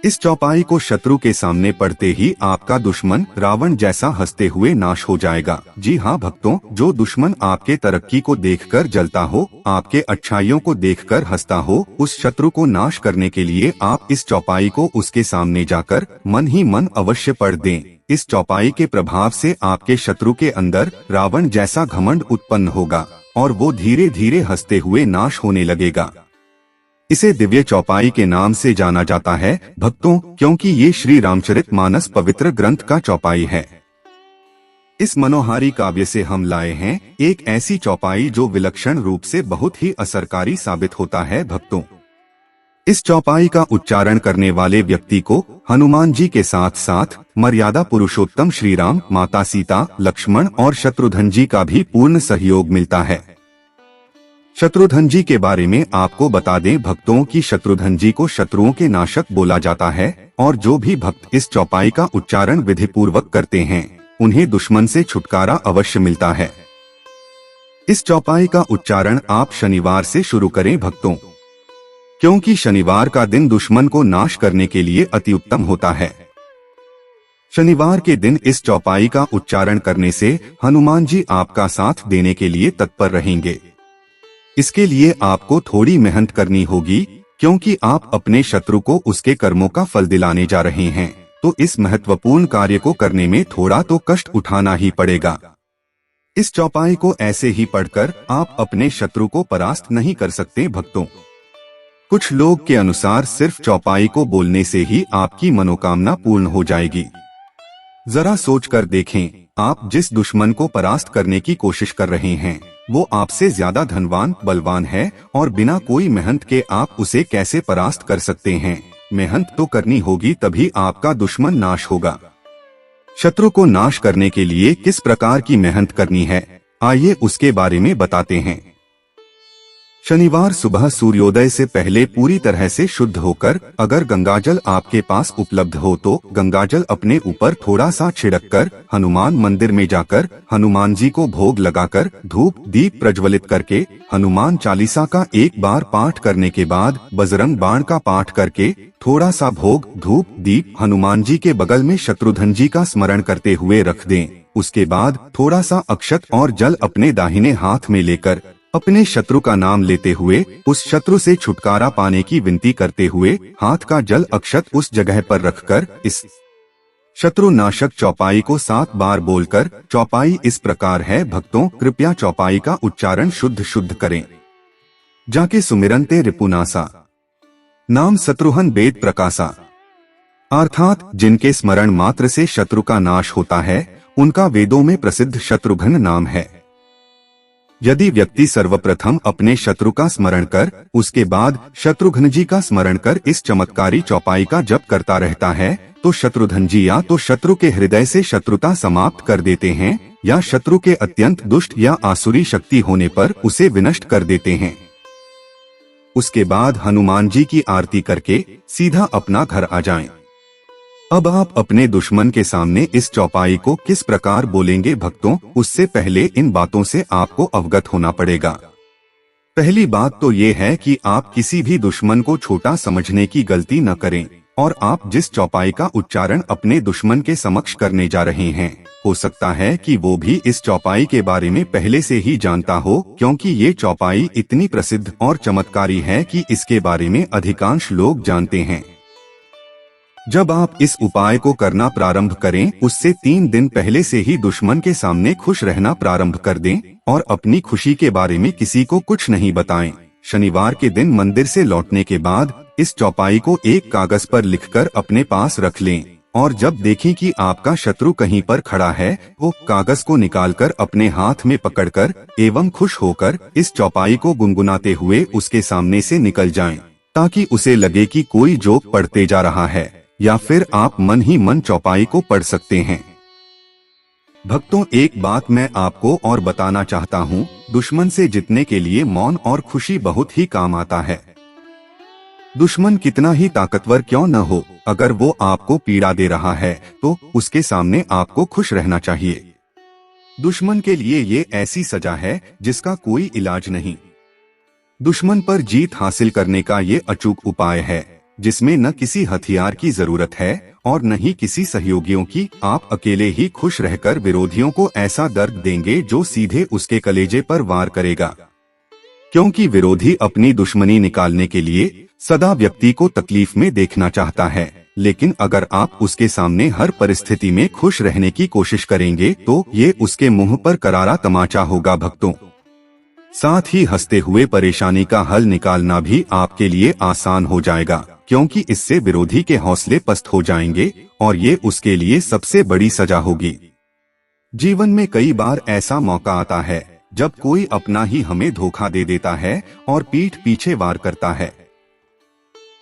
इस चौपाई को शत्रु के सामने पड़ते ही आपका दुश्मन रावण जैसा हंसते हुए नाश हो जाएगा। जी हाँ भक्तों, जो दुश्मन आपके तरक्की को देखकर जलता हो, आपके अच्छाइयों को देखकर हंसता हो, उस शत्रु को नाश करने के लिए आप इस चौपाई को उसके सामने जाकर मन ही मन अवश्य पढ़ दें। इस चौपाई के प्रभाव से आपके शत्रु के अंदर रावण जैसा घमंड उत्पन्न होगा और वो धीरे धीरे हंसते हुए नाश होने लगेगा। इसे दिव्य चौपाई के नाम से जाना जाता है भक्तों, क्योंकि ये श्री रामचरितमानस पवित्र ग्रंथ का चौपाई है। इस मनोहारी काव्य से हम लाए हैं एक ऐसी चौपाई जो विलक्षण रूप से बहुत ही असरकारी साबित होता है। भक्तों, इस चौपाई का उच्चारण करने वाले व्यक्ति को हनुमान जी के साथ साथ मर्यादा पुरुषोत्तम श्री राम, माता सीता, लक्ष्मण और शत्रुघ्न जी का भी पूर्ण सहयोग मिलता है। शत्रुघ्न जी के बारे में आपको बता दें भक्तों कि शत्रुघ्न जी को शत्रुओं के नाशक बोला जाता है और जो भी भक्त इस चौपाई का उच्चारण विधि पूर्वक करते हैं उन्हें दुश्मन से छुटकारा अवश्य मिलता है। इस चौपाई का उच्चारण आप शनिवार से शुरू करें भक्तों, क्योंकि शनिवार का दिन दुश्मन को नाश करने के लिए अति उत्तम होता है। शनिवार के दिन इस चौपाई का उच्चारण करने से हनुमान जी आपका साथ देने के लिए तत्पर रहेंगे। इसके लिए आपको थोड़ी मेहनत करनी होगी, क्योंकि आप अपने शत्रु को उसके कर्मों का फल दिलाने जा रहे हैं, तो इस महत्वपूर्ण कार्य को करने में थोड़ा तो कष्ट उठाना ही पड़ेगा। इस चौपाई को ऐसे ही पढ़कर आप अपने शत्रु को परास्त नहीं कर सकते भक्तों। कुछ लोग के अनुसार सिर्फ चौपाई को बोलने से ही आपकी मनोकामना पूर्ण हो जाएगी। जरा सोचकर देखें, आप जिस दुश्मन को परास्त करने की कोशिश कर रहे हैं वो आपसे ज्यादा धनवान, बलवान है और बिना कोई मेहनत के आप उसे कैसे परास्त कर सकते हैं? मेहनत तो करनी होगी, तभी आपका दुश्मन नाश होगा। शत्रु को नाश करने के लिए किस प्रकार की मेहनत करनी है, आइए उसके बारे में बताते हैं। शनिवार सुबह सूर्योदय से पहले पूरी तरह से शुद्ध होकर, अगर गंगाजल आपके पास उपलब्ध हो तो गंगाजल अपने ऊपर थोड़ा सा छिड़ककर हनुमान मंदिर में जाकर हनुमान जी को भोग लगाकर धूप दीप प्रज्वलित करके हनुमान चालीसा का एक बार पाठ करने के बाद बजरंग बाण का पाठ करके थोड़ा सा भोग धूप दीप हनुमान जी के बगल में शत्रुघ्न जी का स्मरण करते हुए रख दें। उसके बाद थोड़ा सा अक्षत और जल अपने दाहिने हाथ में लेकर अपने शत्रु का नाम लेते हुए उस शत्रु से छुटकारा पाने की विनती करते हुए हाथ का जल अक्षत उस जगह पर रखकर इस शत्रु नाशक चौपाई को 7 बार बोलकर, चौपाई इस प्रकार है भक्तों, कृपया चौपाई का उच्चारण शुद्ध करें। जाके सुमिरन्ते रिपुनासा नाम शत्रुहन वेद प्रकाशा, अर्थात जिनके स्मरण मात्र से शत्रु का नाश होता है उनका वेदों में प्रसिद्ध शत्रुघ्न नाम है। यदि व्यक्ति सर्वप्रथम अपने शत्रु का स्मरण कर उसके बाद शत्रुघ्न जी का स्मरण कर इस चमत्कारी चौपाई का जप करता रहता है तो शत्रुघ्न जी या तो शत्रु के हृदय से शत्रुता समाप्त कर देते हैं या शत्रु के अत्यंत दुष्ट या आसुरी शक्ति होने पर उसे विनष्ट कर देते हैं। उसके बाद हनुमान जी की आरती करके सीधा अपना घर आ जाएं। अब आप अपने दुश्मन के सामने इस चौपाई को किस प्रकार बोलेंगे भक्तों, उससे पहले इन बातों से आपको अवगत होना पड़ेगा। पहली बात तो ये है कि आप किसी भी दुश्मन को छोटा समझने की गलती न करें और आप जिस चौपाई का उच्चारण अपने दुश्मन के समक्ष करने जा रहे हैं हो सकता है कि वो भी इस चौपाई के बारे में पहले से ही जानता हो, क्योंकि ये चौपाई इतनी प्रसिद्ध और चमत्कारी है कि इसके बारे में अधिकांश लोग जानते हैं। जब आप इस उपाय को करना प्रारंभ करें उससे 3 दिन पहले से ही दुश्मन के सामने खुश रहना प्रारंभ कर दें और अपनी खुशी के बारे में किसी को कुछ नहीं बताएं। शनिवार के दिन मंदिर से लौटने के बाद इस चौपाई को एक कागज पर लिखकर अपने पास रख लें और जब देखें कि आपका शत्रु कहीं पर खड़ा है तो कागज को निकालकर अपने हाथ में पकड़कर एवं खुश होकर इस चौपाई को गुनगुनाते हुए उसके सामने से निकल जाएं, ताकि उसे लगे कि कोई जोक पढ़ते जा रहा है, या फिर आप मन ही मन चौपाई को पढ़ सकते हैं। भक्तों, एक बात मैं आपको और बताना चाहता हूँ, दुश्मन से जीतने के लिए मौन और खुशी बहुत ही काम आता है। दुश्मन कितना ही ताकतवर क्यों न हो, अगर वो आपको पीड़ा दे रहा है तो उसके सामने आपको खुश रहना चाहिए। दुश्मन के लिए ये ऐसी सजा है जिसका कोई इलाज नहीं। दुश्मन पर जीत हासिल करने का ये अचूक उपाय है। जिसमें न किसी हथियार की जरूरत है और न ही किसी सहयोगियों की। आप अकेले ही खुश रहकर विरोधियों को ऐसा दर्द देंगे जो सीधे उसके कलेजे पर वार करेगा, क्योंकि विरोधी अपनी दुश्मनी निकालने के लिए सदा व्यक्ति को तकलीफ में देखना चाहता है। लेकिन अगर आप उसके सामने हर परिस्थिति में खुश रहने की कोशिश करेंगे तो ये उसके मुंह पर करारा तमाचा होगा भक्तों। साथ ही हंसते हुए परेशानी का हल निकालना भी आपके लिए आसान हो जाएगा, क्योंकि इससे विरोधी के हौसले पस्त हो जाएंगे और ये उसके लिए सबसे बड़ी सजा होगी। जीवन में कई बार ऐसा मौका आता है जब कोई अपना ही हमें धोखा दे देता है और पीठ पीछे वार करता है।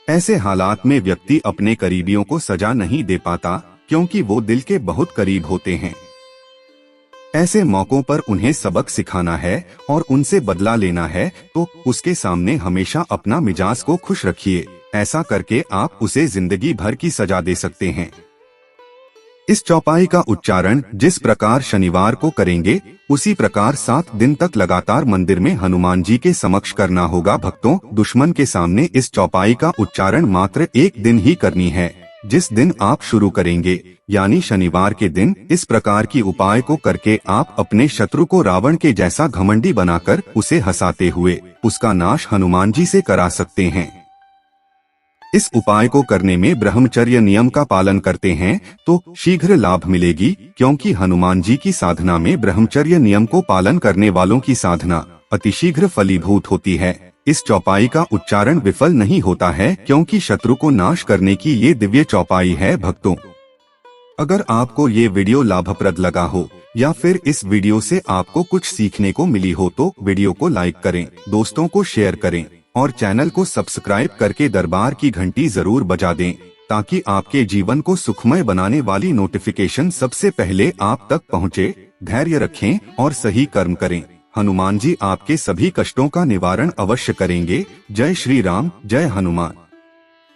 ऐसे हालात में व्यक्ति अपने करीबियों को सजा नहीं दे पाता, क्योंकि वो दिल के बहुत करीब होते हैं। ऐसे मौकों पर उन्हें सबक सिखाना है और उनसे बदला लेना है, तो उसके सामने हमेशा अपना मिजाज को खुश रखिए। ऐसा करके आप उसे जिंदगी भर की सजा दे सकते हैं। इस चौपाई का उच्चारण जिस प्रकार शनिवार को करेंगे, उसी प्रकार 7 दिन तक लगातार मंदिर में हनुमान जी के समक्ष करना होगा भक्तों। दुश्मन के सामने इस चौपाई का उच्चारण मात्र 1 दिन ही करनी है। जिस दिन आप शुरू करेंगे यानी शनिवार के दिन इस प्रकार की उपाय को करके आप अपने शत्रु को रावण के जैसा घमंडी बनाकर उसे हंसाते हुए उसका नाश हनुमान जी से करा सकते हैं। इस उपाय को करने में ब्रह्मचर्य नियम का पालन करते हैं तो शीघ्र लाभ मिलेगी, क्योंकि हनुमान जी की साधना में ब्रह्मचर्य नियम को पालन करने वालों की साधना अतिशीघ्र फलीभूत होती है। इस चौपाई का उच्चारण विफल नहीं होता है, क्योंकि शत्रु को नाश करने की ये दिव्य चौपाई है भक्तों। अगर आपको ये वीडियो लाभप्रद लगा हो या फिर इस वीडियो से आपको कुछ सीखने को मिली हो तो वीडियो को लाइक करें, दोस्तों को शेयर करें और चैनल को सब्सक्राइब करके दरबार की घंटी जरूर बजा दें, ताकि आपके जीवन को सुखमय बनाने वाली नोटिफिकेशन सबसे पहले आप तक पहुंचे। धैर्य रखें और सही कर्म करें। हनुमान जी आपके सभी कष्टों का निवारण अवश्य करेंगे। जय श्री राम, जय हनुमान।